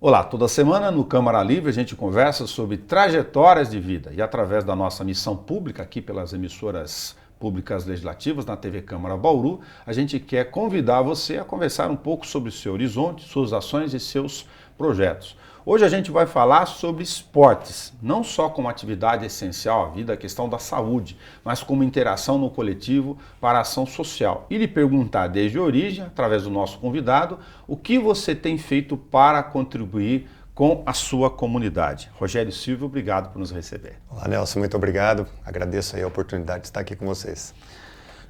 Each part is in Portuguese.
Olá, toda semana no Câmara Livre a gente conversa sobre trajetórias de vida e através da nossa missão pública aqui pelas emissoras públicas legislativas na TV Câmara Bauru, a gente quer convidar você a conversar um pouco sobre o seu horizonte, suas ações e seus projetos. Hoje a gente vai falar sobre esportes, não só como atividade essencial à vida, a questão da saúde, mas como interação no coletivo para a ação social. E lhe perguntar desde a origem, através do nosso convidado, o que você tem feito para contribuir com a sua comunidade. Rogério Silva, obrigado por nos receber. Olá, Nelson, muito obrigado. Agradeço aí a oportunidade de estar aqui com vocês.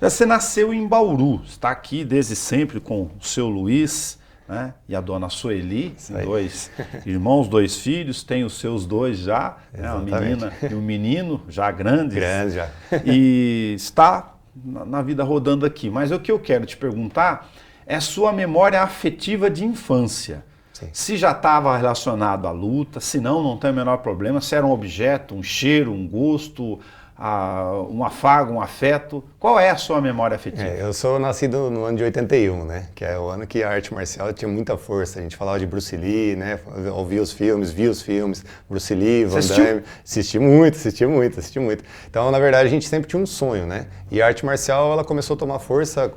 Você nasceu em Bauru, está aqui desde sempre com o seu Luiz, né? E a dona Sueli, dois irmãos, dois filhos, tem os seus dois já, né? Uma menina e um menino já grandes. Grande já. E está na vida rodando aqui. Mas o que eu quero te perguntar é a sua memória afetiva de infância. Sim. Se já estava relacionado à luta, se não, não tem o menor problema, se era um objeto, um cheiro, um gosto, um afago, um afeto. Qual é a sua memória afetiva? Eu sou nascido no ano de 81, né? Que é o ano que a arte marcial tinha muita força. A gente falava de Bruce Lee, né? Ouvia os filmes, via os filmes, Bruce Lee, Van Damme. Assisti muito. Então, na verdade, a gente sempre tinha um sonho, né? E a arte marcial, ela começou a tomar força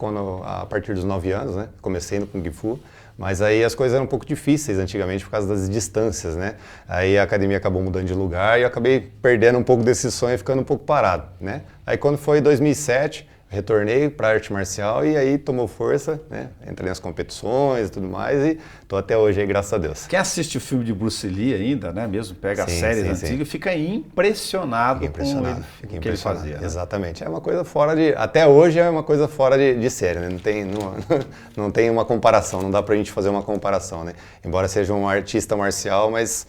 a partir dos 9 anos, né? Comecei no Kung Fu. Mas aí as coisas eram um pouco difíceis antigamente por causa das distâncias, né? Aí a academia acabou mudando de lugar e eu acabei perdendo um pouco desse sonho e ficando um pouco parado, né? Aí quando foi 2007, retornei para a arte marcial e aí tomou força, né? Entrei nas competições e tudo mais e tô até hoje aí, graças a Deus. Quem assiste o filme de Bruce Lee ainda, né? Mesmo pega as séries antigas, fica impressionado com o que ele fazia. Né? Exatamente. É uma coisa fora de... Até hoje é uma coisa fora de série, né? Não tem uma comparação, não dá pra gente fazer uma comparação, né? Embora seja um artista marcial, mas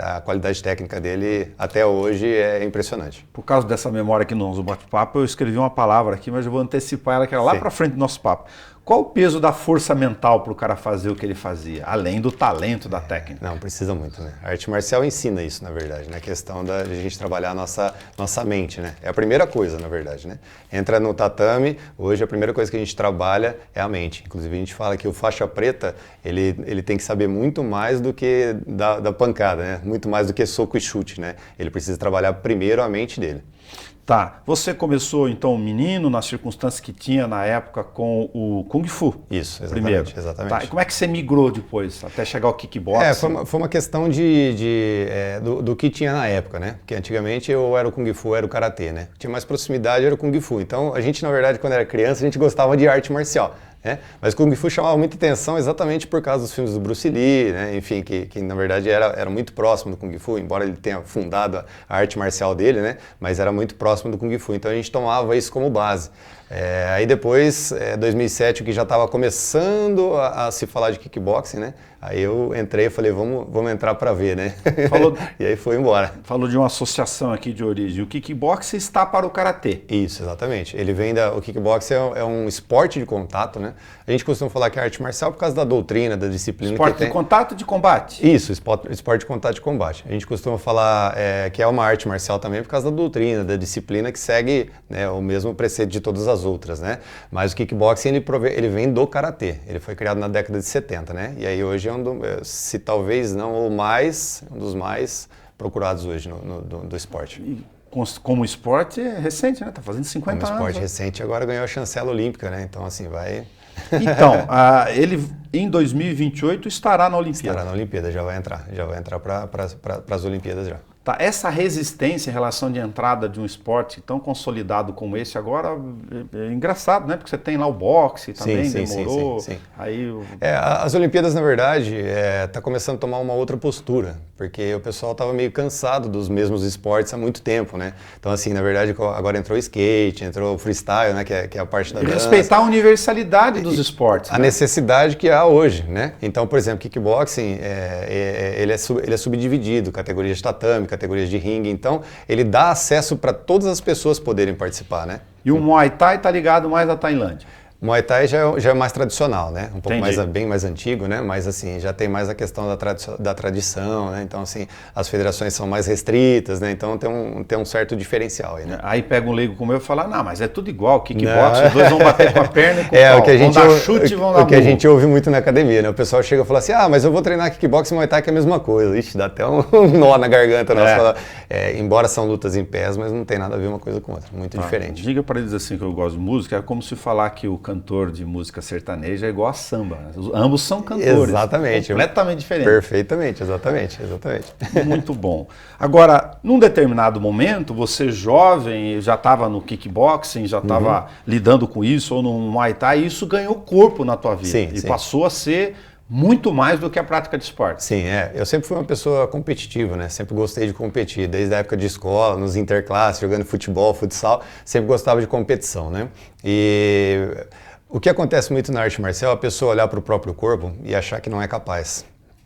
a qualidade técnica dele até hoje é impressionante. Por causa dessa memória aqui no nosso bate-papo, eu escrevi uma palavra aqui, mas eu vou antecipar ela, que era lá para frente do nosso papo. Qual o peso da força mental para o cara fazer o que ele fazia, além do talento da técnica? Não, precisa muito, né? A arte marcial ensina isso, na verdade, né? A questão de a gente trabalhar a nossa mente, né? É a primeira coisa, na verdade, né? Entra no tatame, hoje a primeira coisa que a gente trabalha é a mente. Inclusive a gente fala que o faixa preta, ele tem que saber muito mais do que da pancada, né? Muito mais do que soco e chute, né? Ele precisa trabalhar primeiro a mente dele. Tá, você começou então menino, nas circunstâncias que tinha na época com o Kung Fu. Isso, exatamente. Primeiro. Exatamente. Tá, e como é que você migrou depois, até chegar ao kickboxing? Foi uma questão do que tinha na época, né? Porque antigamente eu era o Kung Fu, era o Karatê, né? Tinha mais proximidade, era o Kung Fu. Então a gente, na verdade, quando era criança, a gente gostava de arte marcial. Né? Mas Kung Fu chamava muita atenção exatamente por causa dos filmes do Bruce Lee, né? Enfim, que na verdade era muito próximo do Kung Fu, embora ele tenha fundado a arte marcial dele, né? Mas era muito próximo do Kung Fu, então a gente tomava isso como base. Aí depois, 2007, que já estava começando a se falar de kickboxing, né? Aí eu entrei e falei, vamos entrar para ver, né? E aí foi embora. Falou de uma associação aqui de origem. O kickboxing está para o karatê. Isso, exatamente. O kickboxing é um esporte de contato, né? A gente costuma falar que é arte marcial por causa da doutrina, da disciplina esporte que tem. De contato e de combate? Isso, esporte de contato e de combate. A gente costuma falar que é uma arte marcial também por causa da doutrina, da disciplina que segue, né, o mesmo preceito de todas as outras, né? Mas o kickboxing, ele vem do karatê. Ele foi criado na década de 70, né? E aí hoje é se talvez não o mais, um dos mais procurados hoje do esporte. E como esporte é recente, né? Tá fazendo 50 anos. Como esporte recente, agora ganhou a chancela olímpica, né? Então assim, vai... Então, ele em 2028 estará na Olimpíada. Estará na Olimpíada, já vai entrar para as Olimpíadas já. Tá, essa resistência em relação de entrada de um esporte tão consolidado como esse agora é engraçado, né? Porque você tem lá o boxe também, demorou. Sim. Aí as Olimpíadas, na verdade, tá começando a tomar uma outra postura, porque o pessoal estava meio cansado dos mesmos esportes há muito tempo, né? Então, assim, na verdade, agora entrou o skate, entrou o freestyle, né? Que é a parte da dança. Respeitar a universalidade dos esportes. A necessidade que há hoje, né? Então, por exemplo, kickboxing, ele é subdividido, categorias de tatame, categorias de ringue, então ele dá acesso para todas as pessoas poderem participar, né? E o Muay Thai está ligado mais à Tailândia? Muay Thai já é mais tradicional, né? Um pouco Entendi. bem mais antigo, né? Mas assim, já tem mais a questão da tradição, né? Então assim, as federações são mais restritas, né? Então tem um certo diferencial aí, né? Aí pega um leigo como eu e fala, não, mas é tudo igual, kickbox, os dois vão bater com a perna e com o pau, o que a gente vão dar chute e vão dar o que a burro. gente ouve muito na academia, né? O pessoal chega e fala assim, mas eu vou treinar kickbox e Muay Thai que é a mesma coisa. Ixi, dá até um nó na garganta nossa. Embora são lutas em pés, mas não tem nada a ver uma coisa com outra, muito diferente. Diga para eles assim que eu gosto de música, é como se falar que o cantor de música sertaneja é igual a samba. Ambos são cantores. Exatamente. Completamente diferentes. Perfeitamente, exatamente. Muito bom. Agora, num determinado momento, você jovem, já estava no kickboxing, já estava lidando com isso, ou no Muay Thai, e isso ganhou corpo na tua vida. Sim. Passou a ser muito mais do que a prática de esporte. Sim, eu sempre fui uma pessoa competitiva, né? Sempre gostei de competir, desde a época de escola, nos interclasses, jogando futebol, futsal, sempre gostava de competição, né? E o que acontece muito na arte marcial é a pessoa olhar para o próprio corpo e achar que não é capaz.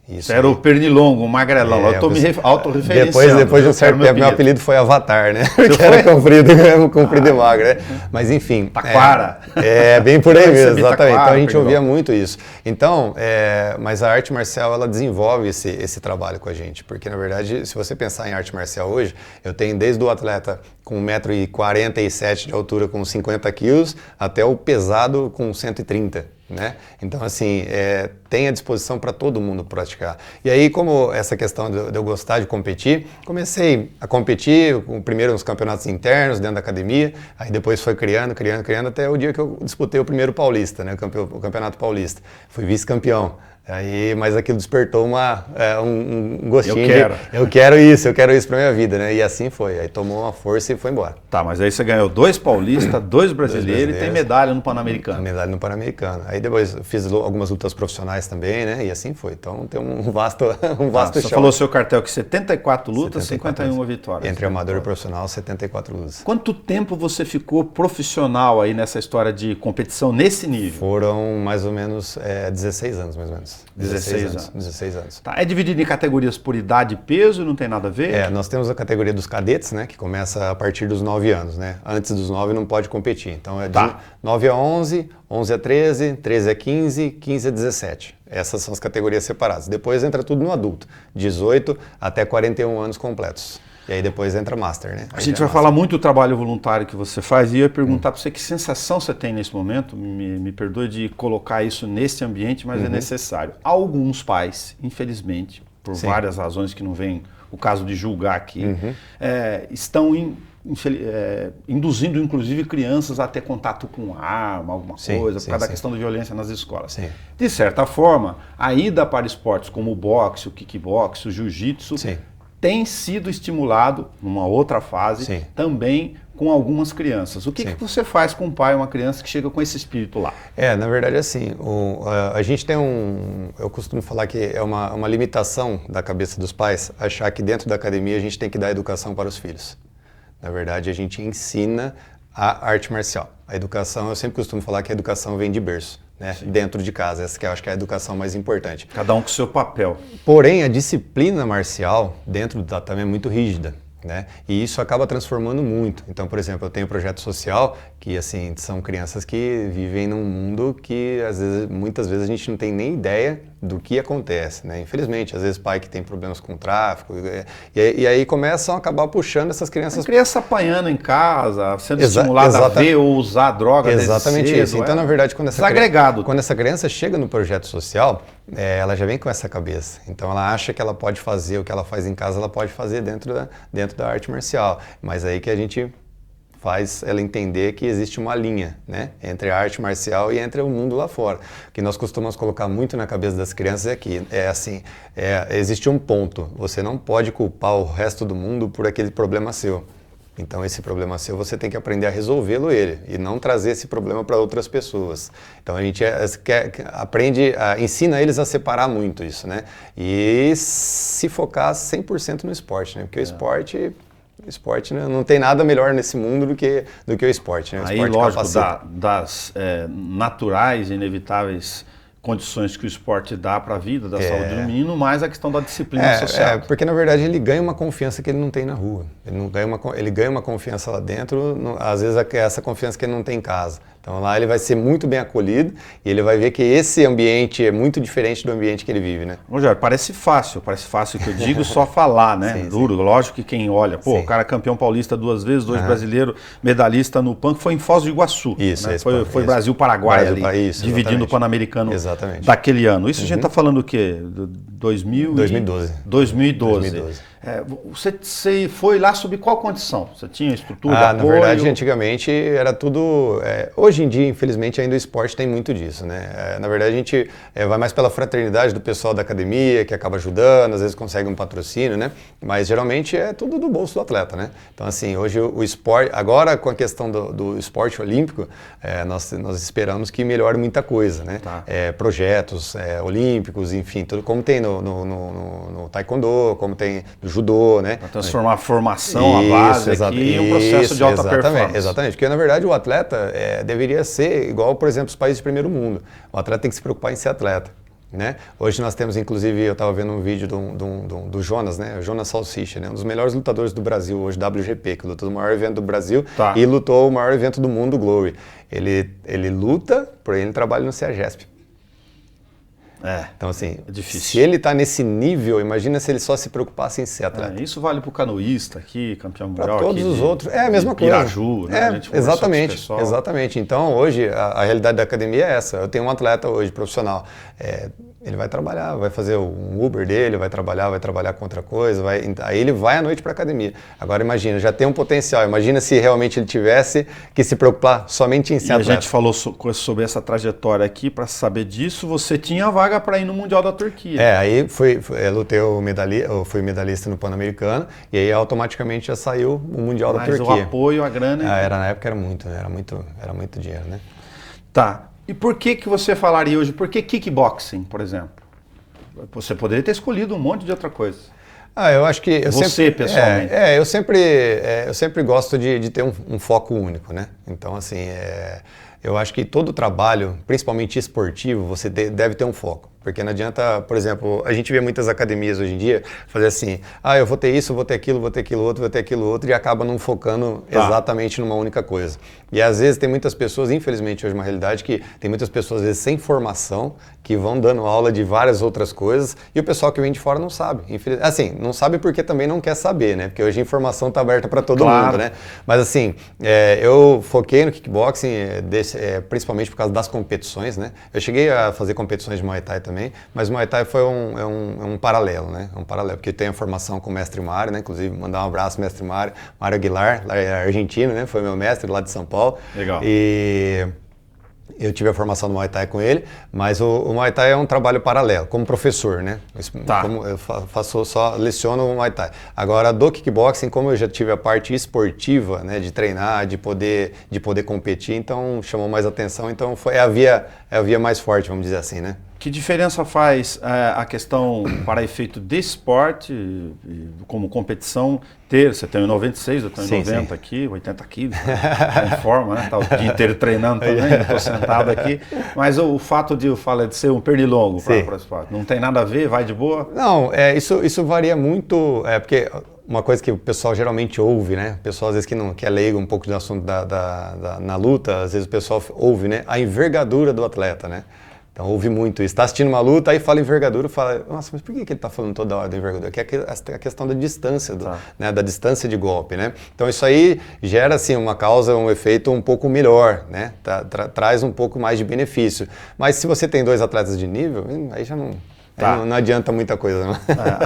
Isso era o pernilongo, o magrelão. Eu estou me autorreferenciando. Depois de um certo tempo, meu apelido foi Avatar, né? Porque era comprido e magro, né? Mas enfim. Taquara. Bem por aí mesmo, exatamente. Então a gente ouvia muito isso. Então, mas a arte marcial, ela desenvolve esse trabalho com a gente. Porque, na verdade, se você pensar em arte marcial hoje, eu tenho desde o atleta com 1,47 m de altura com 50 quilos, até o pesado com 130. Né? Então, assim, tem à disposição para todo mundo praticar. E aí, como essa questão de eu gostar de competir, comecei a competir, primeiro nos campeonatos internos, dentro da academia, aí depois foi criando, até o dia que eu disputei o primeiro paulista, né? O campeonato paulista. Fui vice-campeão. Mas aquilo despertou um gostinho eu quero isso pra minha vida, né? E assim foi. Aí tomou uma força e foi embora. Tá, mas aí você ganhou 2 paulistas, 2 brasileiros e tem medalha no Pan-Americano. Medalha no Pan-Americano. Aí depois fiz algumas lutas profissionais também, né? E assim foi. Então tem um vasto Você falou seu cartel que 74 lutas, 51 vitórias. Entre amador e profissional, 74 lutas. Quanto tempo você ficou profissional aí nessa história de competição nesse nível? Foram mais ou menos 16 anos, mais ou menos. 16 anos. Tá, é dividido em categorias por idade e peso, não tem nada a ver? Nós temos a categoria dos cadetes, né, que começa a partir dos 9 anos, né? Antes dos 9 não pode competir. Então de 9 a 11, 11 a 13, 13 a 15, 15 a 17. Essas são as categorias separadas. Depois entra tudo no adulto, 18 até 41 anos completos. E aí depois entra Master, né? A gente vai falar muito do trabalho voluntário que você faz e eu ia perguntar para você que sensação você tem nesse momento, me perdoe de colocar isso nesse ambiente, mas é necessário. Alguns pais, infelizmente, por várias razões que não vem o caso de julgar aqui, estão induzindo inclusive crianças a ter contato com arma, alguma coisa, por causa da questão da violência nas escolas. Sim. De certa forma, a ida para esportes como o boxe, o kickbox, o jiu-jitsu, tem sido estimulado, numa outra fase, também com algumas crianças. O que você faz com um pai, uma criança que chega com esse espírito lá? Na verdade, assim, a gente tem eu costumo falar que é uma limitação da cabeça dos pais achar que dentro da academia a gente tem que dar educação para os filhos. Na verdade, a gente ensina a arte marcial. A educação, eu sempre costumo falar que a educação vem de berço. Né, dentro de casa, essa que eu acho que é a educação mais importante. Cada um com o seu papel. Porém, a disciplina marcial dentro do tatame é muito rígida, né? E isso acaba transformando muito. Então, por exemplo, eu tenho um projeto social que, assim, são crianças que vivem num mundo que, muitas vezes, a gente não tem nem ideia do que acontece, né? Infelizmente, às vezes pai que tem problemas com o tráfico, e aí começam a acabar puxando essas crianças... A criança apanhando em casa, sendo estimulada a ver ou usar droga desde cedo. Exatamente isso. Então, na verdade, quando essa criança chega no projeto social, ela já vem com essa cabeça. Então, ela acha que ela pode fazer o que ela faz em casa, ela pode fazer dentro da arte marcial. Mas aí que a gente faz ela entender que existe uma linha, né, entre a arte marcial e entre o mundo lá fora. O que nós costumamos colocar muito na cabeça das crianças é que, existe um ponto, você não pode culpar o resto do mundo por aquele problema seu. Então esse problema seu você tem que aprender a resolvê-lo e não trazer esse problema para outras pessoas. Então a gente ensina eles a separar muito isso, né, e se focar 100% no esporte, né, porque o esporte não tem nada melhor nesse mundo do que o esporte. Né? O esporte, lógico, das naturais e inevitáveis condições que o esporte dá para a vida, da saúde do menino, mais a questão da disciplina social. Porque, na verdade, ele ganha uma confiança que ele não tem na rua. Ele ganha uma confiança lá dentro, às vezes é essa confiança que ele não tem em casa. Então lá ele vai ser muito bem acolhido e ele vai ver que esse ambiente é muito diferente do ambiente que ele vive, né? Rogério, parece fácil que eu digo só falar, né? Sim, duro, sim. lógico que quem olha, pô, Sim. o cara é campeão paulista 2 vezes, 2 brasileiro, medalhista no PAN, que foi em Foz do Iguaçu. Isso, né? esse Foi Brasil-Paraguai ali, isso, dividindo exatamente. o Pan-Americano Exatamente. daquele ano. Isso a gente está falando o quê? 2012. 2012. Você foi lá sob qual condição? Você tinha estrutura, apoio? Na verdade, antigamente era tudo... hoje em dia, infelizmente, ainda o esporte tem muito disso, né? Na verdade, a gente vai mais pela fraternidade do pessoal da academia, que acaba ajudando, às vezes consegue um patrocínio, né? Mas geralmente é tudo do bolso do atleta, né? Então, assim, hoje o esporte... Agora, com a questão do esporte olímpico, nós esperamos que melhore muita coisa, né? Tá. Projetos olímpicos, enfim, tudo como tem no taekwondo, como tem no judô, né? Para transformar a formação, a base aqui em um processo de alta performance. Exatamente, porque na verdade o atleta deveria ser igual, por exemplo, os países de primeiro mundo. O atleta tem que se preocupar em ser atleta. Né? Hoje nós temos, inclusive, eu estava vendo um vídeo do Jonas, né? O Jonas Salsicha, né? Um dos melhores lutadores do Brasil hoje, WGP, que lutou no maior evento do Brasil e lutou o maior evento do mundo, o Glory. Ele luta, porém ele trabalha no CEAGESP. Então, assim, se ele está nesse nível, imagina se ele só se preocupasse em ser atleta. Isso vale para o canoísta aqui, campeão mundial. Para todos os outros, é a mesma coisa. Piraju, né? Exatamente. Então, hoje, a realidade da academia é essa. Eu tenho um atleta hoje, profissional. Ele vai trabalhar, vai fazer um Uber dele, vai trabalhar com outra coisa, aí ele vai à noite para a academia. Agora imagina, já tem um potencial, imagina se realmente ele tivesse que se preocupar somente em ser atleta. A gente falou sobre essa trajetória aqui, para saber disso, você tinha vaga para ir no Mundial da Turquia. Aí eu fui medalhista no Pan-Americano, e aí automaticamente já saiu o Mundial da Turquia. Mas o apoio, a grana... Na época era muito dinheiro, né? Tá. E por que você falaria hoje, por que kickboxing, por exemplo? Você poderia ter escolhido um monte de outra coisa. Eu acho que... pessoalmente. Eu sempre gosto de ter um foco único, né? Então, assim, eu acho que todo trabalho, principalmente esportivo, você deve ter um foco. Porque não adianta, por exemplo, a gente vê muitas academias hoje em dia fazer assim, eu vou ter isso, vou ter aquilo, vou ter aquilo outro, e acaba não focando exatamente numa única coisa. E às vezes tem muitas pessoas, infelizmente hoje é uma realidade, que tem muitas pessoas às vezes sem formação, que vão dando aula de várias outras coisas, e o pessoal que vem de fora não sabe. Assim, não sabe porque também não quer saber, né? Porque hoje a informação está aberta para todo mundo, né? Mas assim, eu foquei no kickboxing, principalmente por causa das competições, né? Eu cheguei a fazer competições de Muay Thai também, mas o Muay Thai foi um paralelo, né? Um paralelo, porque eu tenho a formação com o mestre Mário, né? Inclusive, mandar um abraço, mestre Mário Aguilar, lá é argentino, né? Foi meu mestre lá de São Paulo. Legal. E eu tive a formação do Muay Thai com ele, mas o Muay Thai é um trabalho paralelo, como professor, né? Como eu leciono o Muay Thai. Agora, do kickboxing, como eu já tive a parte esportiva, né? De treinar, de poder competir, então chamou mais atenção, então foi a via mais forte, vamos dizer assim, né? Que diferença faz a questão para efeito de esporte, como competição, você tem 96, eu tenho 90 aqui, 80 quilos, em forma, né? Tá o dia inteiro treinando também, estou sentado aqui, mas o fato de ser um pernilongo para o esporte, não tem nada a ver, vai de boa? Não, isso varia muito, porque uma coisa que o pessoal geralmente ouve, né? O pessoal às vezes que é leigo um pouco do assunto na luta, às vezes o pessoal ouve, né? A envergadura do atleta, né? Então ouve muito isso. Está assistindo uma luta, aí fala envergadura, fala, nossa, mas por que ele está falando toda hora da envergadura? Que é a questão da distância, né, da distância de golpe, né? Então isso aí gera, assim, um efeito um pouco melhor, né? Traz um pouco mais de benefício. Mas se você tem 2 atletas de nível, aí já não... Não adianta muita coisa, não.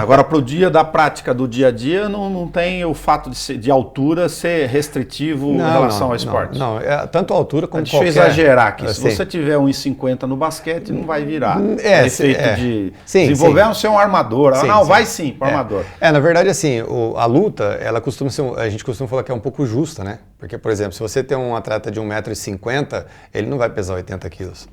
Agora, para o dia da prática do dia a dia, não tem o fato de altura ser restritivo em relação ao esporte. Não, tanto a altura como qualquer... Deixa eu exagerar aqui. Se você tiver 1,50 no basquete, não vai virar. Efeito de desenvolver ser um armador. Vai sim, para armador. Na verdade, assim, a luta, ela costuma ser, a gente costuma falar que é um pouco justa, né? Porque, por exemplo, se você tem um atleta de 1,50 m, ele não vai pesar 80 quilos.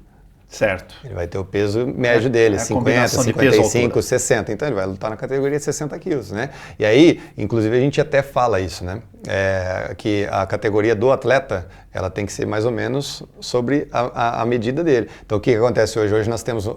Certo. Ele vai ter o peso médio dele, 50, 55, 60. Então ele vai lutar na categoria de 60 quilos, né? E aí, inclusive, a gente até fala isso, né? Que a categoria do atleta, ela tem que ser mais ou menos sobre a medida dele. Então o que acontece hoje? Hoje nós temos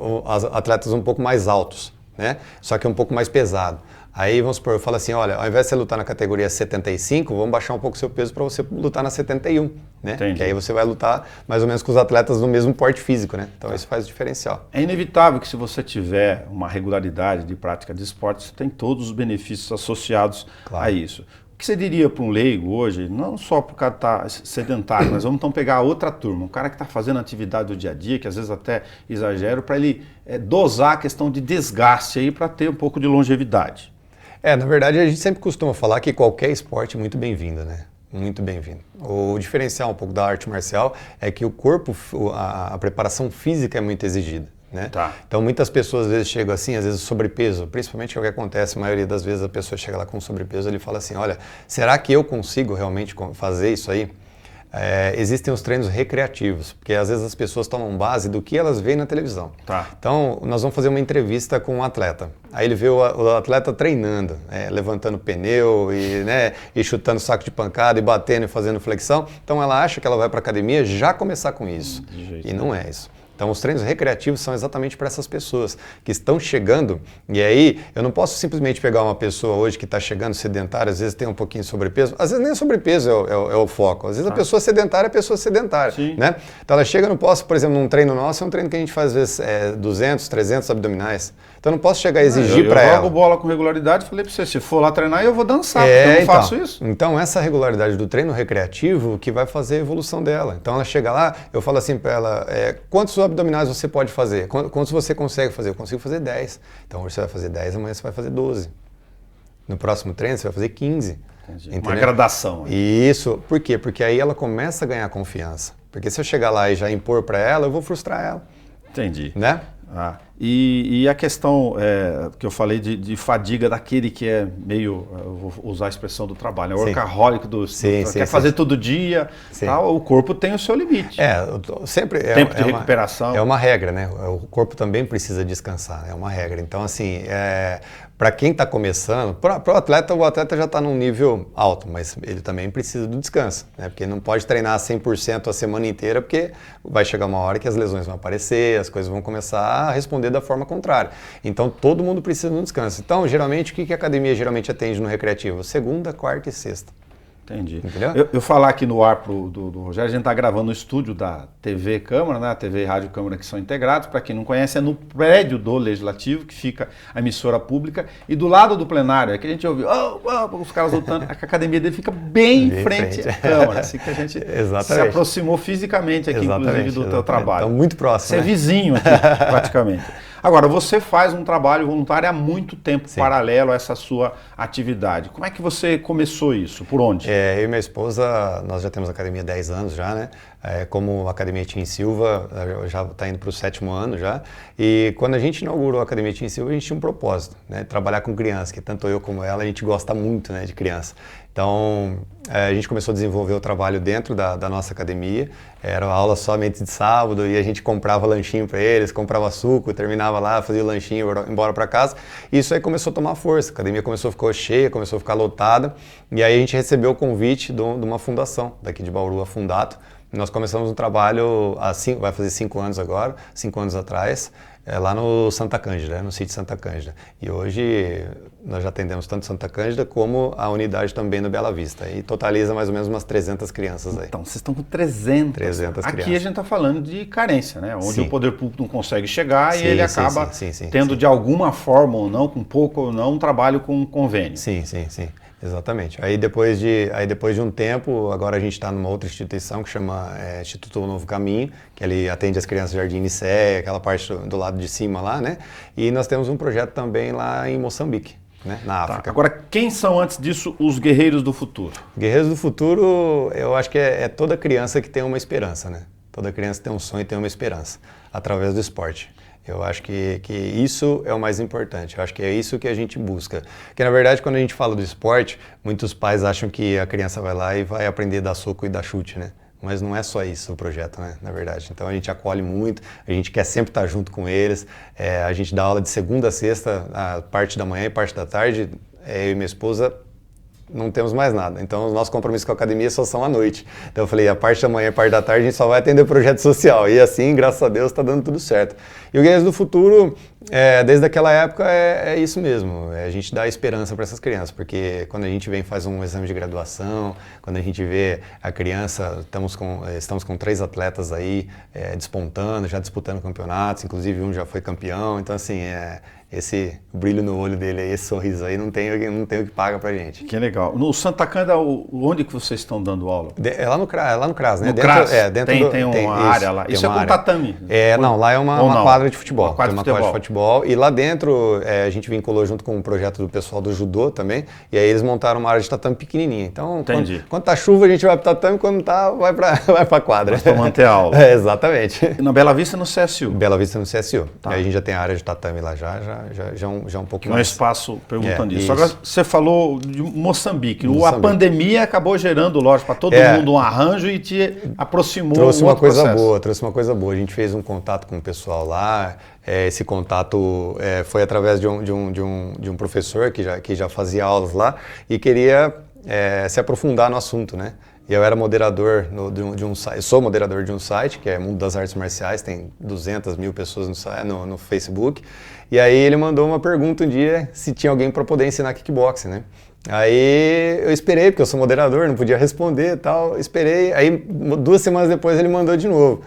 atletas um pouco mais altos, né? Só que um pouco mais pesado. Aí, vamos supor, eu falo assim, olha, ao invés de você lutar na categoria 75, vamos baixar um pouco o seu peso para você lutar na 71, né? Entendi. Que aí você vai lutar mais ou menos com os atletas no mesmo porte físico, né? Então isso faz diferencial. É inevitável que se você tiver uma regularidade de prática de esporte, você tem todos os benefícios associados a isso. O que você diria para um leigo hoje, não só para o cara estar sedentário, mas vamos então pegar outra turma, um cara que está fazendo atividade do dia a dia, que às vezes até exagero, para ele dosar a questão de desgaste aí para ter um pouco de longevidade? Na verdade a gente sempre costuma falar que qualquer esporte é muito bem-vindo, né? Muito bem-vindo. O diferencial um pouco da arte marcial é que o corpo, a preparação física é muito exigida. Né? Tá. Então muitas pessoas às vezes chegam assim, às vezes sobrepeso, principalmente é o que acontece, a maioria das vezes a pessoa chega lá com sobrepeso, ele fala assim, olha, será que eu consigo realmente fazer isso aí? Existem os treinos recreativos, porque às vezes as pessoas tomam base do que elas veem na televisão. Tá. Então nós vamos fazer uma entrevista com um atleta, aí ele vê o atleta treinando, levantando pneu e chutando saco de pancada e batendo e fazendo flexão, então ela acha que ela vai para a academia já começar com isso, e não é isso. Então, os treinos recreativos são exatamente para essas pessoas que estão chegando, e aí eu não posso simplesmente pegar uma pessoa hoje que está chegando sedentária, às vezes tem um pouquinho de sobrepeso, às vezes nem sobrepeso é o foco, às vezes a pessoa sedentária é pessoa sedentária, né? Então ela chega, eu não posso, por exemplo, num treino nosso, é um treino que a gente faz às vezes 200, 300 abdominais, então eu não posso chegar a exigir para ela. Eu jogo bola com regularidade, falei para você, se for lá treinar eu vou dançar, porque eu não faço isso. Então essa regularidade do treino recreativo que vai fazer a evolução dela. Então ela chega lá, eu falo assim para ela, quantos abdominais você pode fazer? Quantos você consegue fazer? Eu consigo fazer 10. Então hoje você vai fazer 10, amanhã você vai fazer 12. No próximo treino você vai fazer 15. Uma gradação. Isso. Por quê? Porque aí ela começa a ganhar confiança. Porque se eu chegar lá e já impor para ela, eu vou frustrar ela. Entendi. Né? E a questão que eu falei de fadiga daquele que é meio, eu vou usar a expressão do trabalho, workaholic, quer fazer todo dia, tal, o corpo tem o seu limite. Sempre tempo de recuperação. É uma regra, né? O corpo também precisa descansar, é uma regra. Então, assim, para quem está começando, para o atleta já está num nível alto, mas ele também precisa do descanso, né? Porque não pode treinar 100% a semana inteira, porque vai chegar uma hora que as lesões vão aparecer, as coisas vão começar a responder da forma contrária. Então, todo mundo precisa de um descanso. Então, geralmente, o que a academia geralmente atende no recreativo? Segunda, quarta e sexta. Entendi. Eu falar aqui no ar do Rogério, a gente está gravando no estúdio da TV Câmara, né? A TV e Rádio Câmara que são integrados. Para quem não conhece, é no prédio do Legislativo, que fica a emissora pública. E do lado do plenário, é que a gente ouviu os caras lutando, a academia dele fica bem em frente à Câmara. Assim que a gente se aproximou fisicamente aqui, inclusive, do teu trabalho. Então, muito próximo. Você é vizinho aqui, praticamente. Agora, você faz um trabalho voluntário há muito tempo, paralelo a essa sua atividade. Como é que você começou isso? Por onde? Eu e minha esposa, nós já temos academia há 10 anos já, né? Como a Academia Tim Silva, já está indo para o 7º ano já. E quando a gente inaugurou a Academia Tim Silva, a gente tinha um propósito, né? Trabalhar com criança, que tanto eu como ela, a gente gosta muito, né, de criança. Então, a gente começou a desenvolver o trabalho dentro da nossa academia. Era aula somente de sábado e a gente comprava lanchinho para eles, comprava suco, terminava lá, fazia o lanchinho, embora para casa. E isso aí começou a tomar força. A academia começou a ficar cheia, começou a ficar lotada. E aí a gente recebeu o convite de uma fundação daqui de Bauru, a Fundato. Nós começamos um trabalho, vai fazer 5 anos agora, 5 anos atrás, lá no Santa Cândida, no sítio Santa Cândida. E hoje nós já atendemos tanto Santa Cândida como a unidade também no Bela Vista. E totaliza mais ou menos umas 300 crianças aí. Então, vocês estão com 300 crianças. Aqui a gente está falando de carência, né? Onde o poder público não consegue chegar e ele acaba tendo de alguma forma ou não, com pouco ou não, um trabalho com convênio. Sim. Exatamente. Aí depois de um tempo, agora a gente está numa outra instituição que chama Instituto Novo Caminho, que ele atende as crianças Jardim Nicéia, aquela parte do lado de cima lá, né? E nós temos um projeto também lá em Moçambique, né? Na África. Agora, quem são antes disso os Guerreiros do Futuro? Guerreiros do Futuro, eu acho que é toda criança que tem uma esperança, né? Toda criança tem um sonho e tem uma esperança, através do esporte. Eu acho que isso é o mais importante, eu acho que é isso que a gente busca. Porque, na verdade, quando a gente fala do esporte, muitos pais acham que a criança vai lá e vai aprender a dar soco e dar chute, né? Mas não é só isso o projeto, né? Na verdade. Então a gente acolhe muito, a gente quer sempre estar junto com eles, a gente dá aula de segunda a sexta, a parte da manhã e parte da tarde, eu e minha esposa não temos mais nada. Então, os nossos compromissos com a academia só são à noite. Então, eu falei, a parte da manhã e a parte da tarde, a gente só vai atender o projeto social. E assim, graças a Deus, está dando tudo certo. E o Guerreiros do Futuro, Desde aquela época é isso mesmo, a gente dá esperança para essas crianças, porque quando a gente vem e faz um exame de graduação, quando a gente vê a criança, estamos com 3 atletas aí despontando, já disputando campeonatos, inclusive um já foi campeão, então assim, esse brilho no olho dele, esse sorriso aí, não tem o que paga pra gente. Que legal. No Santa Cândida, onde que vocês estão dando aula? É lá no CRAS, né? No CRAS? Dentro tem uma área lá. Isso é com tatame? Não, lá é uma quadra de futebol. Uma quadra de futebol. E lá dentro, a gente vinculou junto com um projeto do pessoal do judô também, e aí eles montaram uma área de tatame pequenininha. Então, quando tá chuva, a gente vai pro tatame, quando tá, vai pra quadra. Para manter a aula. Exatamente. E na Bela Vista, no CSU? Bela Vista, no CSU. Tá. Aí a gente já tem a área de tatame lá já um pouco mais. Um espaço perguntando isso. Agora, você falou de Moçambique. A pandemia acabou gerando, lógico, para todo mundo um arranjo e te aproximou. Trouxe uma coisa boa. A gente fez um contato com o pessoal lá. Esse contato foi através de um professor que já fazia aulas lá e queria se aprofundar no assunto, né? E eu era moderador de um site, sou moderador de um site, que é Mundo das Artes Marciais, tem 200 mil pessoas no Facebook. E aí ele mandou uma pergunta um dia se tinha alguém para poder ensinar kickboxing, né? Aí eu esperei, porque eu sou moderador, não podia responder e tal, esperei. Aí 2 semanas depois ele mandou de novo.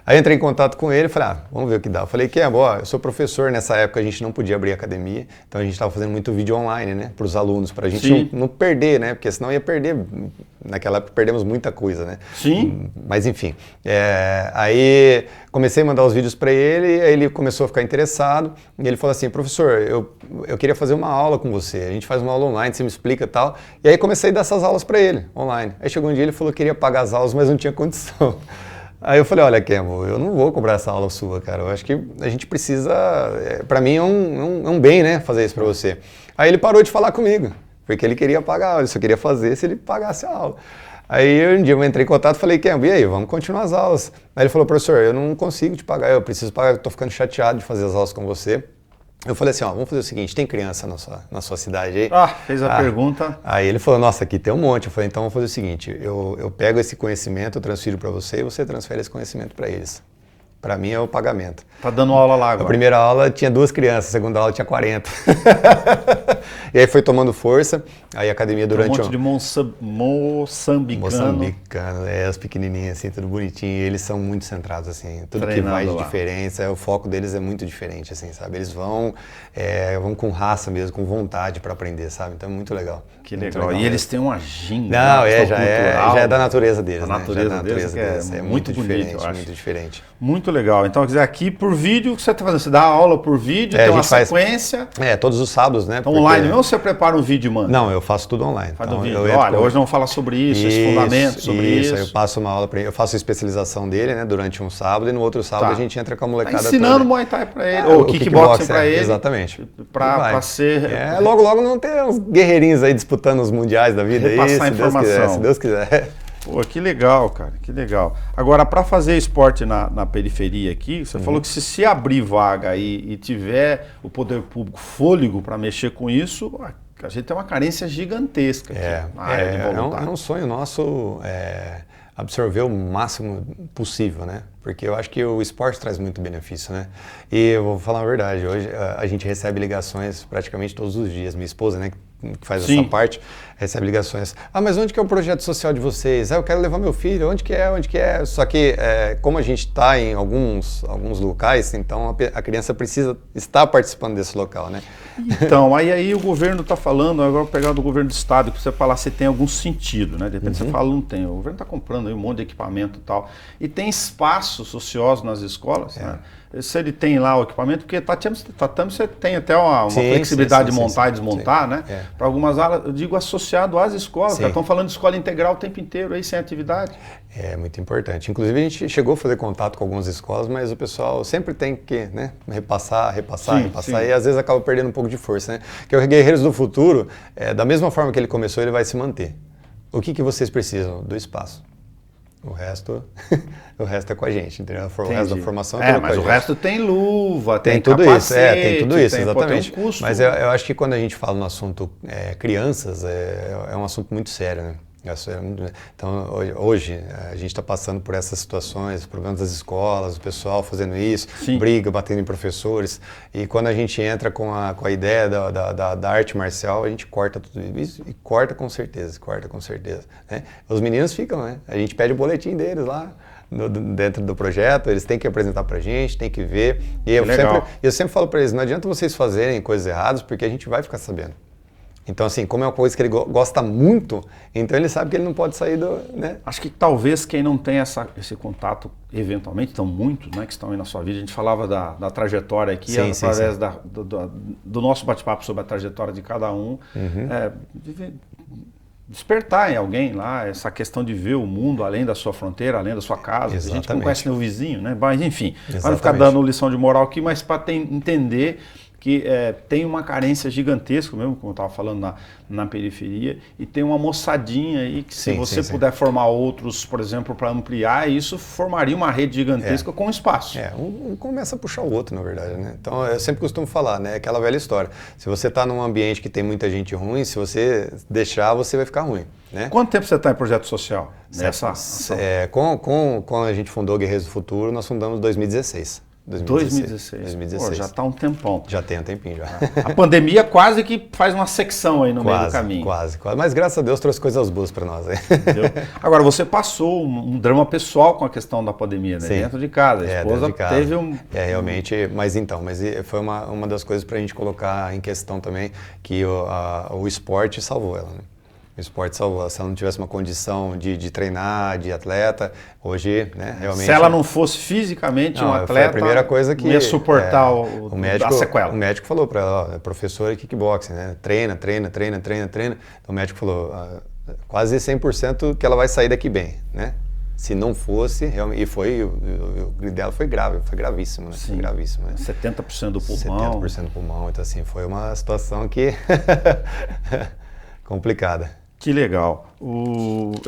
Aí eu entrei em contato com ele e falei, vamos ver o que dá. Eu falei, eu sou professor, nessa época a gente não podia abrir academia, então a gente estava fazendo muito vídeo online, né, para os alunos, para a gente não perder, né, porque senão ia perder, naquela época perdemos muita coisa, né. Sim. Mas enfim, aí comecei a mandar os vídeos para ele, aí ele começou a ficar interessado, e ele falou assim, professor, eu queria fazer uma aula com você, a gente faz uma aula online, você me explica e tal, e aí comecei a dar essas aulas para ele, online. Aí chegou um dia ele falou que queria pagar as aulas, mas não tinha condição. Aí eu falei, olha, Campbell, eu não vou cobrar essa aula sua, cara. Eu acho que a gente precisa... Pra mim é um bem, né, fazer isso pra você. Aí ele parou de falar comigo, porque ele queria pagar a aula, ele só queria fazer se ele pagasse a aula. Aí um dia eu entrei em contato e falei, Campbell, e aí, vamos continuar as aulas? Aí ele falou, professor, eu não consigo te pagar, eu preciso pagar, eu tô ficando chateado de fazer as aulas com você. Eu falei assim, vamos fazer o seguinte, tem criança na sua cidade aí? Fez a pergunta. Aí ele falou, nossa, aqui tem um monte. Eu falei, então vamos fazer o seguinte, eu pego esse conhecimento, eu transfiro para você e você transfere esse conhecimento para eles. Para mim é o pagamento. Tá dando aula lá agora? A primeira aula tinha 2 crianças, a segunda aula tinha 40. E aí foi tomando força, aí a academia durante... Um monte de moçambicano. As pequenininhas assim, tudo bonitinho. E eles são muito centrados, assim. Tudo treinando que vai de lá. diferença, o foco deles é muito diferente, assim, sabe? Eles vão com raça mesmo, com vontade para aprender, sabe? Então é muito legal. Que legal. E eles têm uma ginga. Não, já é da natureza deles, né? A natureza deles é muito diferente, bonito, eu acho. Muito diferente. Muito legal. Então, quer dizer, aqui por vídeo, o que você está fazendo? Você dá aula por vídeo, tem uma sequência? Todos os sábados, né? Então, online mesmo ou você prepara um vídeo e manda? Não, eu faço tudo online. Faz então, vídeo. Olha, hoje vamos falar sobre isso, esse fundamento sobre isso. Eu passo uma aula para ele, eu faço a especialização dele, né, durante um sábado, e no outro sábado a gente entra com a molecada toda. Ensinando Muay Thai para ele, ou kickboxing para ele. Exatamente. Para ser... logo não ter uns guerreirinhos aí disputando os mundiais da vida aí, passar informação. Se Deus quiser. Pô, que legal, cara, que legal. Agora, para fazer esporte na periferia aqui, você falou que se abrir vaga e tiver o poder público fôlego para mexer com isso, a gente tem uma carência gigantesca aqui na área de voluntário. É um sonho nosso absorver o máximo possível, né? Porque eu acho que o esporte traz muito benefício, né? E eu vou falar a verdade, hoje a gente recebe ligações praticamente todos os dias. Minha esposa, né, que faz essa parte, recebe ligações. Mas onde que é o projeto social de vocês? Eu quero levar meu filho, onde que é? Só que como a gente está em alguns locais, então a criança precisa estar participando desse local, né? Então, aí o governo está falando, agora eu vou pegar do governo do estado, que você falar se tem algum sentido, né? De repente você fala, não tem. O governo está comprando aí um monte de equipamento e tal. E tem espaços ociosos nas escolas, né? Se ele tem lá o equipamento, porque tatame você tem até uma flexibilidade de montar e desmontar, né? Para algumas aulas, eu digo associado às escolas, estão falando de escola integral o tempo inteiro aí, sem atividade. É muito importante. Inclusive a gente chegou a fazer contato com algumas escolas, mas o pessoal sempre tem que, né, repassar, e às vezes acaba perdendo um pouco de força, né? Porque o Guerreiros do Futuro, da mesma forma que ele começou, ele vai se manter. O que vocês precisam? Do espaço. O resto é com a gente, entendeu? O resto da formação é mas o resto tem luva, tem tudo capacete, isso, tem tudo isso, exatamente. Tem um custo. Mas eu acho que quando a gente fala no assunto crianças, é um assunto muito sério, né? Então, hoje, a gente está passando por essas situações, problemas das escolas, o pessoal fazendo isso, Sim. briga, batendo em professores. E quando a gente entra com a ideia da arte marcial, a gente corta tudo isso e corta com certeza, né? Os meninos ficam, né? A gente pede o boletim deles lá. Dentro do projeto, eles têm que apresentar pra gente, tem que ver. E eu sempre falo pra eles, não adianta vocês fazerem coisas erradas, porque a gente vai ficar sabendo. Então, assim, como é uma coisa que ele gosta muito, então ele sabe que ele não pode sair do... Né? Acho que talvez quem não tem esse contato, eventualmente, estão muitos, né, que estão aí na sua vida. A gente falava da trajetória aqui, sim, através sim. do nosso bate-papo sobre a trajetória de cada um. Despertar em alguém lá essa questão de ver o mundo além da sua fronteira, além da sua casa. Exatamente. A gente não conhece nem o vizinho, né? Mas, enfim, Exatamente. para não ficar dando lição de moral aqui, mas para entender que tem uma carência gigantesca mesmo, como eu estava falando na periferia, e tem uma moçadinha aí que se você puder formar outros, por exemplo, para ampliar, isso formaria uma rede gigantesca com espaço. Um começa a puxar o outro, na verdade, né? Então, eu sempre costumo falar, né? Aquela velha história. Se você está num ambiente que tem muita gente ruim, se você deixar, você vai ficar ruim, né? Quanto tempo você está em projeto social? Quando a gente fundou Guerreiros do Futuro, nós fundamos em 2016. 2016. Pô, já está um tempão. Já tem um tempinho já. A pandemia quase que faz uma secção aí no meio do caminho. Quase. Mas graças a Deus trouxe coisas boas para nós. Agora, você passou um drama pessoal com a questão da pandemia, né? Sim. Dentro de casa. A esposa teve realmente, mas foi uma das coisas para a gente colocar em questão também, que o esporte salvou ela, né? O esporte salvou. Se ela não tivesse uma condição de treinar, de atleta, hoje, né, realmente... Se ela não fosse fisicamente um atleta, foi a primeira coisa que ia suportar a sequela. O médico falou para ela, é professora de kickboxing, né? Treina. Então o médico falou, quase 100% que ela vai sair daqui bem, né? Se não fosse, realmente, o grito dela foi grave, foi gravíssimo, né? Sim. Foi gravíssimo, né? 70% do pulmão. 70% do pulmão, então assim, foi uma situação que... complicada. Que legal.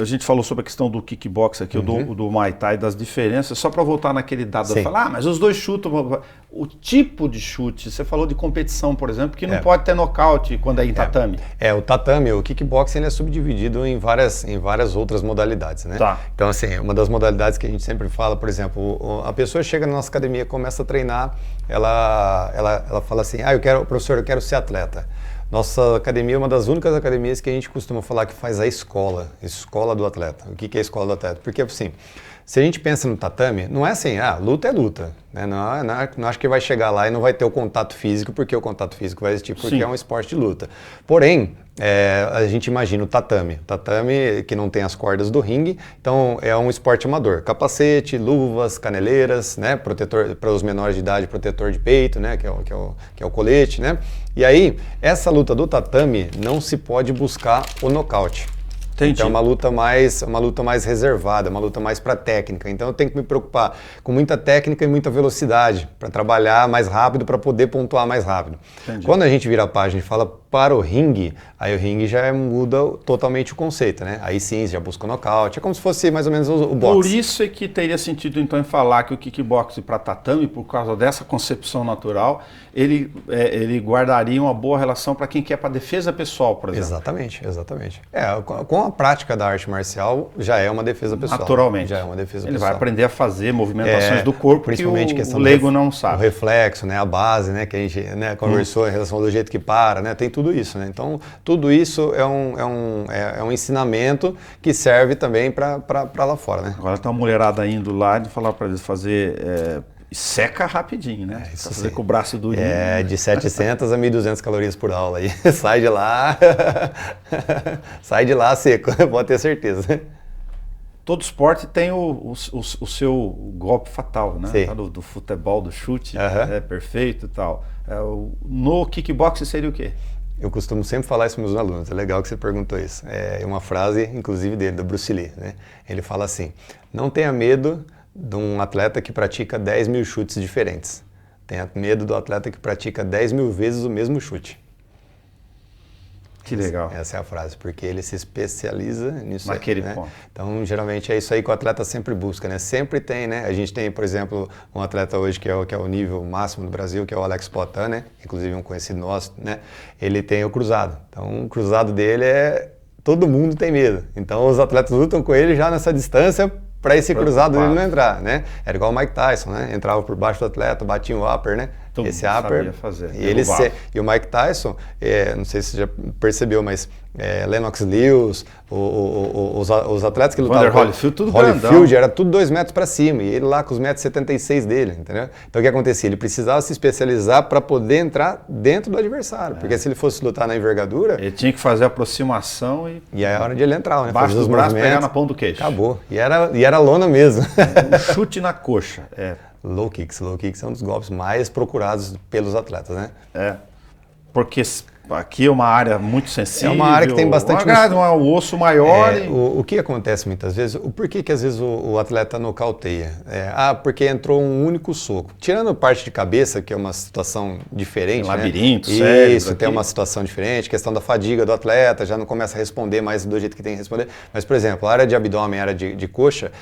A gente falou sobre a questão do kickbox aqui, do Muay Thai, das diferenças. Só para voltar naquele dado, eu falar, mas os dois chutam. O tipo de chute, você falou de competição, por exemplo, que não pode ter nocaute quando é em tatame. O tatame, o kickboxing, ele é subdividido em várias outras modalidades, né? Tá. Então, assim, uma das modalidades que a gente sempre fala, por exemplo, a pessoa chega na nossa academia, começa a treinar, ela fala assim, professor, eu quero ser atleta. Nossa academia é uma das únicas academias que a gente costuma falar que faz a escola do atleta. O que é a escola do atleta? Porque, assim, se a gente pensa no tatame, não é assim, luta é luta. Né? Não acho que vai chegar lá e não vai ter o contato físico, porque o contato físico vai existir porque é um esporte de luta. Porém, a gente imagina o tatame que não tem as cordas do ringue, então é um esporte amador. Capacete, luvas, caneleiras, né? Protetor para os menores de idade, protetor de peito, né? Que é o colete, né? E aí, essa luta do tatame não se pode buscar o nocaute. Entendi. Então é uma luta mais reservada, uma luta mais para técnica. Então eu tenho que me preocupar com muita técnica e muita velocidade para trabalhar mais rápido, para poder pontuar mais rápido. Entendi. Quando a gente vira a página e fala para o ringue, aí o ringue já muda totalmente o conceito, né? Aí sim, já busca o nocaute. É como se fosse mais ou menos o boxe. Por isso é que teria sentido então em falar que o kickboxing para tatame, por causa dessa concepção natural, ele guardaria uma boa relação para quem quer para defesa pessoal, por exemplo. Exatamente. Com a prática da arte marcial, já é uma defesa pessoal. Naturalmente. Já é uma defesa pessoal. Ele vai aprender a fazer movimentações do corpo principalmente que o leigo não sabe. O reflexo, né, a base, né, que a gente conversou em relação ao jeito que para, né, tem tudo isso, né? Então, tudo isso é um ensinamento que serve também para lá fora, né? Agora tem uma mulherada indo lá de falar para eles fazer... seca rapidinho, né? Isso pra fazer com o braço durinho. De 700 a 1.200 calorias por aula aí. Sai de lá seco, pode ter certeza. Todo esporte tem o seu golpe fatal, né? Sim. Tá do futebol, do chute, perfeito e tal. No kickboxing seria o quê? Eu costumo sempre falar isso para meus alunos, é legal que você perguntou isso. É uma frase, inclusive, dele, do Bruce Lee, né? Ele fala assim, não tenha medo de um atleta que pratica 10 mil chutes diferentes. Tenha medo do atleta que pratica 10 mil vezes o mesmo chute. Que legal. Essa é a frase, porque ele se especializa nisso. Naquele né? ponto. Então, geralmente é isso aí que o atleta sempre busca, né? Sempre tem, né? A gente tem, por exemplo, um atleta hoje que é o nível máximo do Brasil, que é o Alex Poitin, né? Inclusive um conhecido nosso, né? Ele tem o cruzado. Então, o cruzado dele é todo mundo tem medo. Então os atletas lutam com ele já nessa distância para esse cruzado dele não entrar, né? Era igual o Mike Tyson, né? Entrava por baixo do atleta, batia um upper, né? Então, esse upper, fazer, e o Mike Tyson, não sei se você já percebeu, mas Lennox Lewis, os atletas que lutavam... Holyfield, tudo Holyfield, era tudo 2 metros para cima, e ele lá com os 1,76 m dele, entendeu? Então o que acontecia? Ele precisava se especializar para poder entrar dentro do adversário, porque se ele fosse lutar na envergadura... Ele tinha que fazer a aproximação e... E aí é a hora de ele entrar, né? Baixo do braço, pegar na ponta do queixo. Acabou. E era lona mesmo. Um chute na coxa, Low kicks é um dos golpes mais procurados pelos atletas, né? Porque aqui é uma área muito sensível. É uma área que tem bastante... Um osso maior. O que acontece muitas vezes, o porquê que às vezes o atleta nocauteia? Porque entrou um único soco. Tirando parte de cabeça, que é uma situação diferente, tem labirinto, né? Isso, tem uma situação diferente, questão da fadiga do atleta, já não começa a responder mais do jeito que tem que responder. Mas, por exemplo, a área de abdômen, a área de coxa,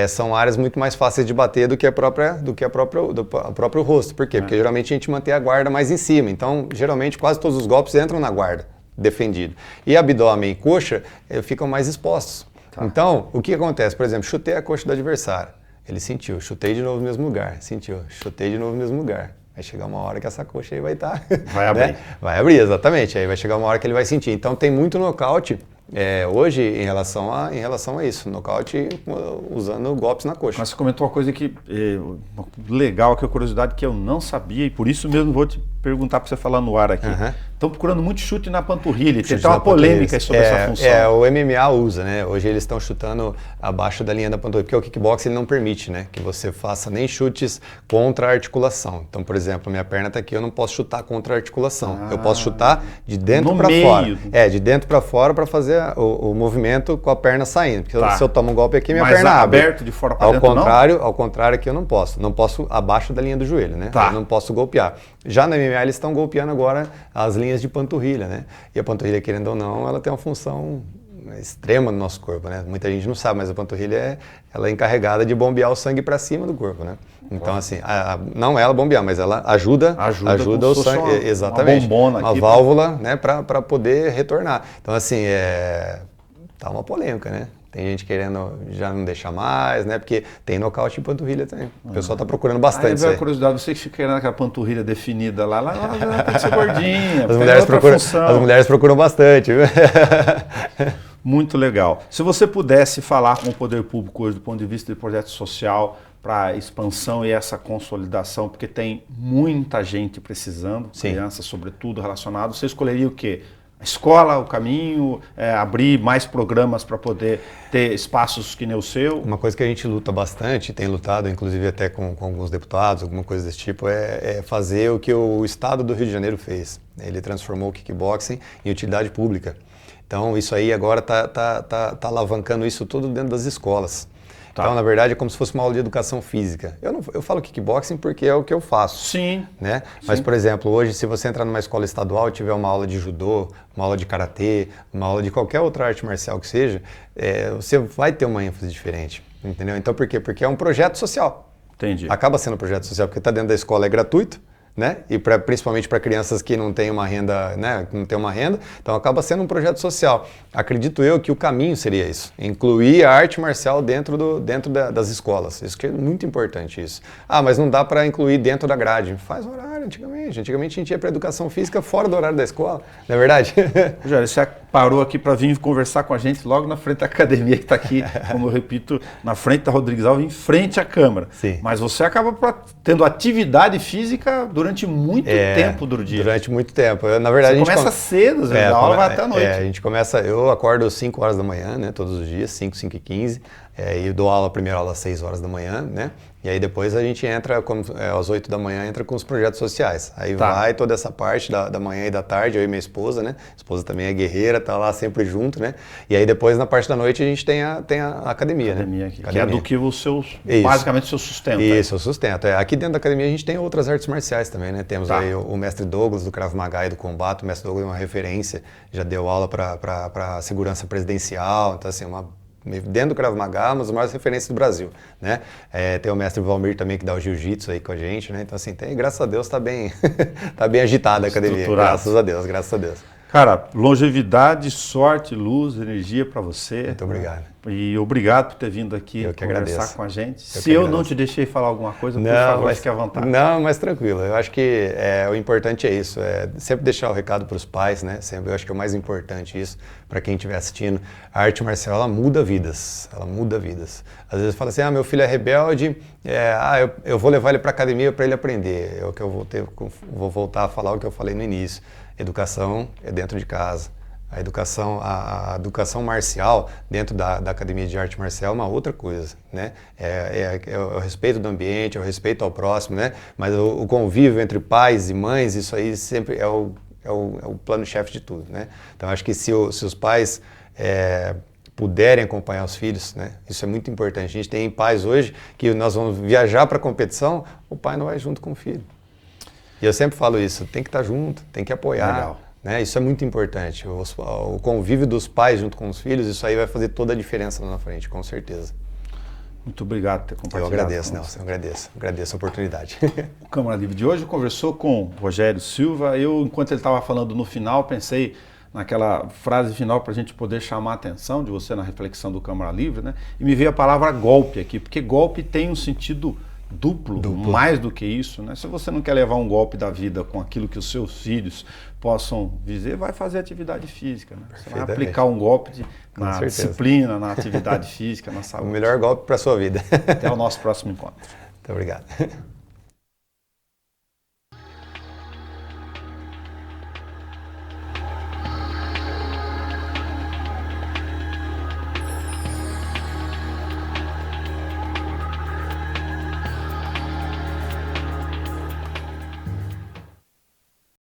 são áreas muito mais fáceis de bater do que o próprio rosto. Por quê? Porque geralmente a gente mantém a guarda mais em cima. Então, geralmente, quase todos os golpes entram na guarda, defendido. E abdômen e coxa ficam mais expostos. Então, o que acontece? Por exemplo, chutei a coxa do adversário. Ele sentiu, chutei de novo no mesmo lugar. Sentiu, chutei de novo no mesmo lugar. Vai chegar uma hora que essa coxa aí vai estar... Vai abrir. Né? Vai abrir, exatamente. Aí vai chegar uma hora que ele vai sentir. Então, tem muito nocaute hoje em relação a isso. Nocaute usando golpes na coxa. Mas você comentou uma coisa que legal, que é a curiosidade que eu não sabia, e por isso mesmo vou te perguntar para você falar no ar aqui. Estão procurando muito chute na panturrilha, tem até uma polêmica sobre essa função. O MMA usa, né? Hoje eles estão chutando abaixo da linha da panturrilha, porque o kickbox ele não permite, né? Que você faça nem chutes contra a articulação. Então, por exemplo, minha perna está aqui, eu não posso chutar contra a articulação. Eu posso chutar de dentro para fora. De dentro para fora para fazer o movimento com a perna saindo. Porque se eu tomo um golpe aqui, minha perna abre. Aberto de fora para dentro, Ao contrário, aqui eu não posso. Não posso abaixo da linha do joelho, né? Eu não posso golpear. Já na MMA eles estão golpeando agora as linhas de panturrilha, né? E a panturrilha, querendo ou não, ela tem uma função extrema no nosso corpo, né? Muita gente não sabe, mas a panturrilha ela é encarregada de bombear o sangue para cima do corpo, né? Então, assim, não ela bombear, mas ela ajuda o sangue, exatamente, uma válvula, né, para poder retornar. Então, assim, tá uma polêmica, né? Tem gente querendo já não deixar mais, né? Porque tem nocaute em panturrilha também. O pessoal tá procurando bastante isso aí. A curiosidade, você que fica querendo aquela panturrilha definida lá tem que ser gordinha. As mulheres procuram bastante. Muito legal. Se você pudesse falar com o poder público hoje do ponto de vista de projeto social para a expansão e essa consolidação, porque tem muita gente precisando, crianças sobretudo relacionadas, você escolheria o quê? A escola, o caminho, abrir mais programas para poder ter espaços que nem o seu? Uma coisa que a gente luta bastante, tem lutado inclusive até com alguns deputados, alguma coisa desse tipo, é fazer o que o Estado do Rio de Janeiro fez. Ele transformou o kickboxing em utilidade pública. Então isso aí agora tá alavancando isso tudo dentro das escolas. Então, na verdade, é como se fosse uma aula de educação física. Eu falo kickboxing porque é o que eu faço. Sim. Né? Mas, por exemplo, hoje, se você entrar numa escola estadual e tiver uma aula de judô, uma aula de karatê, uma aula de qualquer outra arte marcial que seja, você vai ter uma ênfase diferente. Entendeu? Então, por quê? Porque é um projeto social. Entendi. Acaba sendo um projeto social, porque está dentro da escola, é gratuito. Né? E principalmente para crianças que não têm uma renda, né? Não tem uma renda, então acaba sendo um projeto social. Acredito eu que o caminho seria isso, incluir a arte marcial dentro das escolas. Isso que é muito importante isso. Mas não dá para incluir dentro da grade. Faz horário antigamente. Antigamente a gente ia para educação física fora do horário da escola, não é verdade? Rogério, você parou aqui para vir conversar com a gente logo na frente da academia que está aqui, como eu repito, na frente da Rodrigues Alves, em frente à Câmara. Sim. Mas você acaba tendo atividade física durante muito tempo do dia. Durante muito tempo. Na verdade, você começa cedo, a aula vai até a noite. A gente começa, eu acordo às 5 horas da manhã, né, todos os dias, 5h15, e dou aula, a primeira aula às 6 horas da manhã, né? E aí depois a gente entra, às 8 da manhã, entra com os projetos sociais. Aí vai toda essa parte da manhã e da tarde, eu e minha esposa, né? A esposa também é guerreira, tá lá sempre junto, né? E aí depois, na parte da noite, a gente tem a academia, né? Aqui, que é do que basicamente o seu sustento. Isso, o sustento. Aqui dentro da academia a gente tem outras artes marciais também, né? Temos aí o mestre Douglas do Krav Maga e do combate. O mestre Douglas é uma referência, já deu aula para segurança presidencial, então assim, dentro do Krav Maga, uma das maiores referências do Brasil, né? Tem o mestre Valmir também que dá o jiu-jitsu aí com a gente, né? Então assim, graças a Deus tá bem agitada a academia, graças a Deus. Cara, longevidade, sorte, luz, energia para você. Muito obrigado. E obrigado por ter vindo aqui conversar com a gente. Se eu não te deixei falar alguma coisa, por favor, fique à vontade. Não, mas tranquilo. Eu acho que o importante é isso, sempre deixar o recado para os pais, né? Sempre, eu acho que é o mais importante isso, para quem estiver assistindo. A arte marcial, ela muda vidas, ela muda vidas. Às vezes fala assim, meu filho é rebelde, eu vou levar ele para a academia para ele aprender. É o que eu vou voltar a falar o que eu falei no início. Educação é dentro de casa. A educação marcial dentro da academia de arte marcial é uma outra coisa, né? É o respeito do ambiente, é o respeito ao próximo, né? Mas o convívio entre pais e mães, isso aí sempre é o plano-chefe de tudo, né? Então acho que se os pais puderem acompanhar os filhos, né? Isso é muito importante. A gente tem pais hoje que nós vamos viajar para a competição, o pai não vai junto com o filho. E eu sempre falo isso, tem que estar junto, tem que apoiar. Legal. Né? Isso é muito importante. O convívio dos pais junto com os filhos, isso aí vai fazer toda a diferença lá na frente, com certeza. Muito obrigado por ter compartilhado. Eu agradeço, Nelson, agradeço a oportunidade. O Câmara Livre de hoje conversou com Rogério Silva. Enquanto ele estava falando no final, pensei naquela frase final para a gente poder chamar a atenção de você na reflexão do Câmara Livre, né? E me veio a palavra golpe aqui, porque golpe tem um sentido duplo, mais do que isso, né? Se você não quer levar um golpe da vida com aquilo que os seus filhos possam dizer, vai fazer atividade física, né? Você vai aplicar um golpe na disciplina, na atividade física, na saúde. O melhor golpe para a sua vida. Até o nosso próximo encontro. Muito obrigado.